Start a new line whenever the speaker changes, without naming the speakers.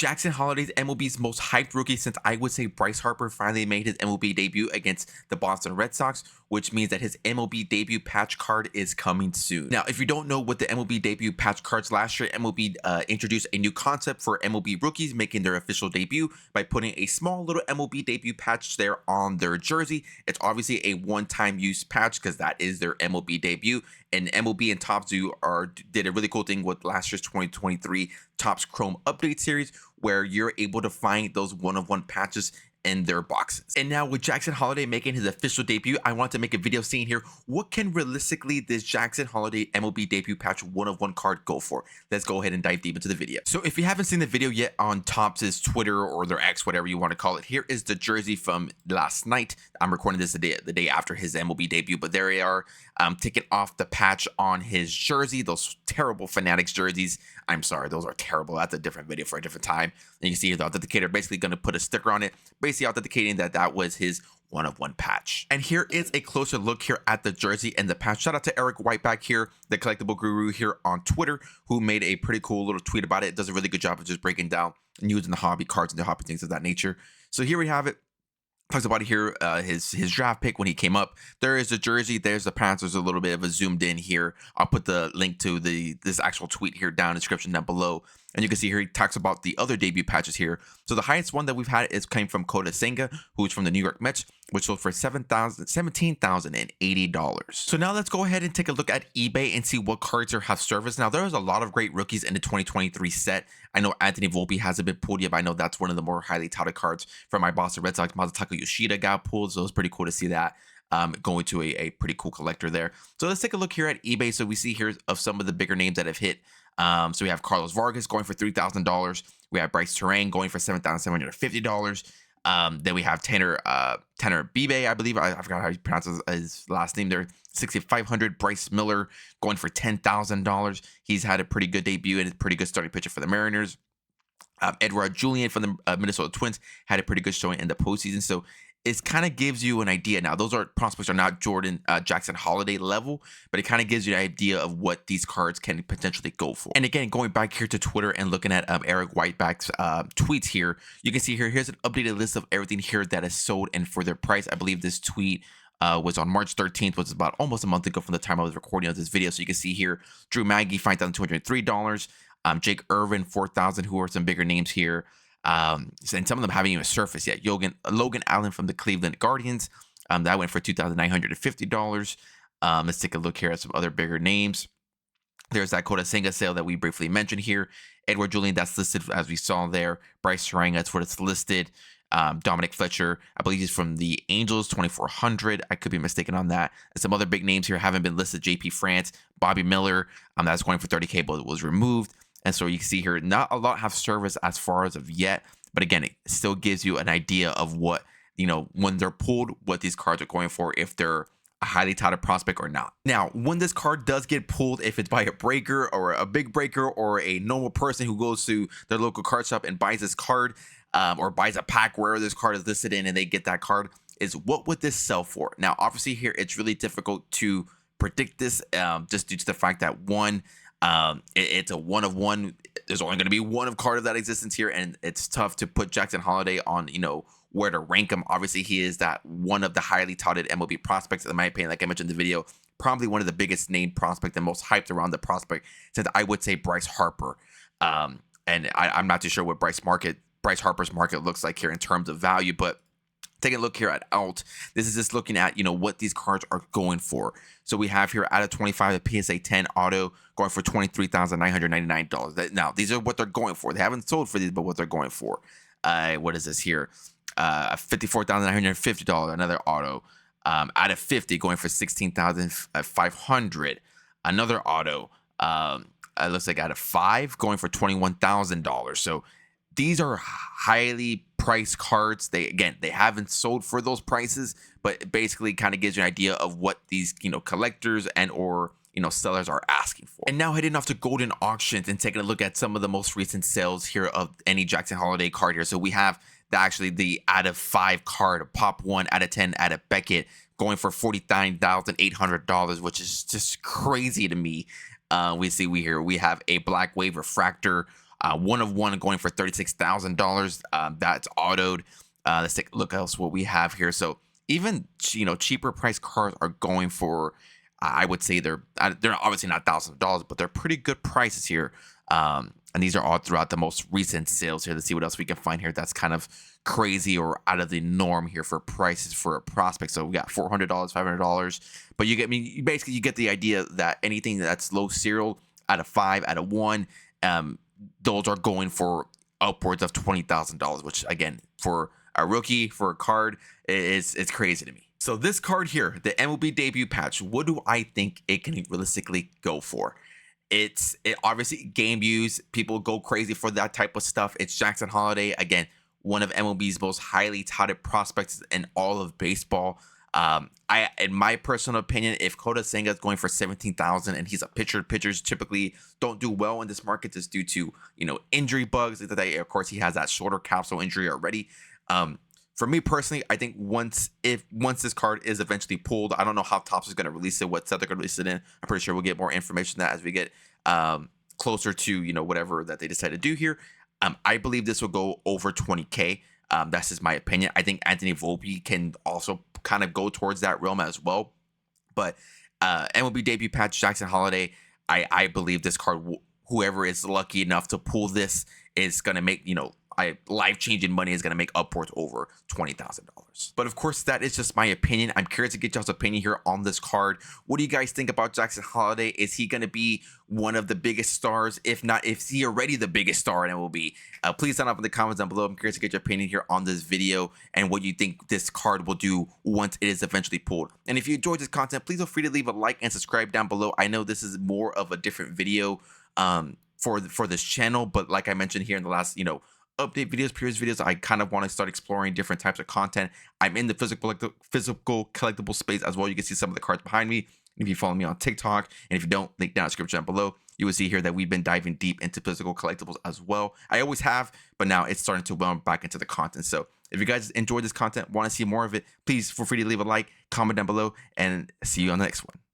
Jackson Holliday's MLB's most hyped rookie since I would say Bryce Harper finally made his MLB debut against the Boston Red Sox, which means that his MLB debut patch card is coming soon. Now, if you don't know what the MLB debut patch cards last year, MLB introduced a new concept for MLB rookies making their official debut by putting a small little MLB debut patch there on their jersey. It's obviously a one-time use patch because that is their MLB debut. And MLB and Topps did a really cool thing with last year's 2023 Topps Chrome Update Series, where you're able to find those one-of-one patches in their boxes. And now with Jackson Holliday making his official debut, I want to make a video saying here, what can realistically this Jackson Holliday MLB debut patch one-of-one card go for? Let's go ahead and dive deep into the video. So if you haven't seen the video yet on Topps' Twitter or their X, whatever you want to call it, here is the jersey from last night. I'm recording this the day after his MLB debut, but there they are, taking off the patch on his jersey, those terrible Fanatics jerseys. I'm sorry, those are terrible. That's a different video for a different time. And you can see here the authenticator basically going to put a sticker on it, basically authenticating that that was his one-of-one patch. And here is a closer look here at the jersey and the patch. Shout out to Eric Whiteback here, the collectible guru here on Twitter, who made a pretty cool little tweet about it. Does a really good job of just breaking down news in the hobby, cards and the hobby, things of that nature. So here we have it. Talks about it here, his draft pick when he came up. There is the jersey. There's the patch. There's a little bit of a zoomed in here. I'll put the link to this actual tweet here down in the description down below. And you can see here he talks about the other debut patches here. So the highest one that we've had came from Kota Senga, who's from the New York Mets, which sold for $17,080. So now let's go ahead and take a look at eBay and see what cards have service. Now there's a lot of great rookies in the 2023 set. I know Anthony Volpe hasn't been pulled yet, but I know that's one of the more highly touted cards from my Boston Red Sox. Masataka Yoshida got pulled, so it's pretty cool to see that. Going to a pretty cool collector there. So let's take a look here at eBay. So we see here of some of the bigger names that have hit. So we have Carlos Vargas going for $3,000. We have Bryce Terang going for $7,750. Then we have Tanner Bibe, I believe. I forgot how you pronounce his last name there. $6,500. Bryce Miller going for $10,000. He's had a pretty good debut and a pretty good starting pitcher for the Mariners. Edouard Julien from the Minnesota Twins had a pretty good showing in the postseason. So it kind of gives you an idea. Now, those prospects are not Jackson Holliday level, but it kind of gives you an idea of what these cards can potentially go for. And again, going back here to Twitter and looking at Eric Whiteback's tweets here, you can see here's an updated list of everything here that is sold and for their price. I believe this tweet was on March 13th, which is about almost a month ago from the time I was recording of this video. So you can see here, Drew Maggi, $5,203. Jake Irvin, $4,000, who are some bigger names here. And some of them haven't even surfaced yet. Logan Allen from the Cleveland Guardians, that went for $2,950. Let's take a look here at some other bigger names. There's that Kota Senga sale that we briefly mentioned here. Edouard Julien, that's listed as we saw there. Bryce Terang, that's what it's listed. Dominic Fletcher, I believe he's from the Angels, $2,400. I could be mistaken on that. And some other big names here haven't been listed. JP France, Bobby Miller, that's going for $30K, but it was removed. And so you can see here, not a lot have service as far as of yet. But again, it still gives you an idea of what, when they're pulled, what these cards are going for, if they're a highly touted prospect or not. Now, when this card does get pulled, if it's by a breaker or a big breaker or a normal person who goes to their local card shop and buys this card or buys a pack wherever this card is listed in and they get that card, is what would this sell for? Now, obviously here, it's really difficult to predict this just due to the fact that it's a one-of-one. There's only going to be one of card of that existence here, and it's tough to put Jackson Holliday on, where to rank him. Obviously, he is that one of the highly touted MLB prospects, in my opinion. Like I mentioned in the video, probably one of the biggest named prospect and most hyped around the prospect since I would say Bryce Harper. And I'm not too sure what Bryce Harper's market looks like here in terms of value, but taking a look here at Alt, this is just looking at, what these cards are going for. So we have here out of 25, a PSA 10 auto going for $23,999. Now, these are what they're going for. They haven't sold for these, but what they're going for. What is this here? $54,950, another auto. Out of 50, going for $16,500. Another auto. It looks like out of 5, going for $21,000. So these are highly priced cards. They haven't sold for those prices, but it basically kind of gives you an idea of what these collectors and or sellers are asking for. And now heading off to Golden Auctions and taking a look at some of the most recent sales here of any Jackson Holliday card here. So we have the out of 5 card, a Pop 1 out of 10 out of Beckett, going for $49,800, which is just crazy to me. We have a Black Wave Refractor One of one going for $36,000. That's autoed. Let's take a look else what we have here. So even cheaper price cars are going for, I would say they're obviously not thousands of dollars, but they're pretty good prices here. And these are all throughout the most recent sales here. Let's see what else we can find here that's kind of crazy or out of the norm here for prices for a prospect. So we got $400, $500, but you basically you get the idea that anything that's low serial out of 5, out of 1, those are going for upwards of $20,000, which again for a rookie for a card it's crazy to me. So this card here, the MLB debut patch, what do I think it can realistically go for? It obviously game use. People go crazy for that type of stuff. It's Jackson Holiday, again, one of MLB's most highly touted prospects in all of baseball. In my personal opinion, if Kota Senga is going for 17,000 and he's a pitcher, pitchers typically don't do well in this market just due to injury bugs. Of course, he has that shoulder capsule injury already. For me personally, I think once this card is eventually pulled, I don't know how Topps is going to release it, what set they're going to release it in. I'm pretty sure we'll get more information on that as we get closer to whatever that they decide to do here. I believe this will go over 20K. That's just my opinion. I think Anthony Volpe can also kind of go towards that realm as well. But MLB debut patch Jackson Holiday, I believe this card, whoever is lucky enough to pull this, is going to make life-changing money, is going to make upwards over $20,000. But of course, that is just my opinion. I'm curious to get y'all's opinion here on this card. What do you guys think about Jackson Holiday? Is he going to be one of the biggest stars? If not, is he already the biggest star in MLB? Please sign up in the comments down below. I'm curious to get your opinion here on this video and what you think this card will do once it is eventually pulled. And if you enjoyed this content, please feel free to leave a like and subscribe down below. I know this is more of a different video for this channel, but like I mentioned here in the last update videos, previous videos, I kind of want to start exploring different types of content. I'm in the physical collectible space as well. You can see some of the cards behind me. If you follow me on TikTok, and if you don't, link down in the description down below, you will see here that we've been diving deep into physical collectibles as well. I always have, but now it's starting to well back into the content. So if you guys enjoyed this content, want to see more of it, please feel free to leave a like, comment down below, and see you on the next one.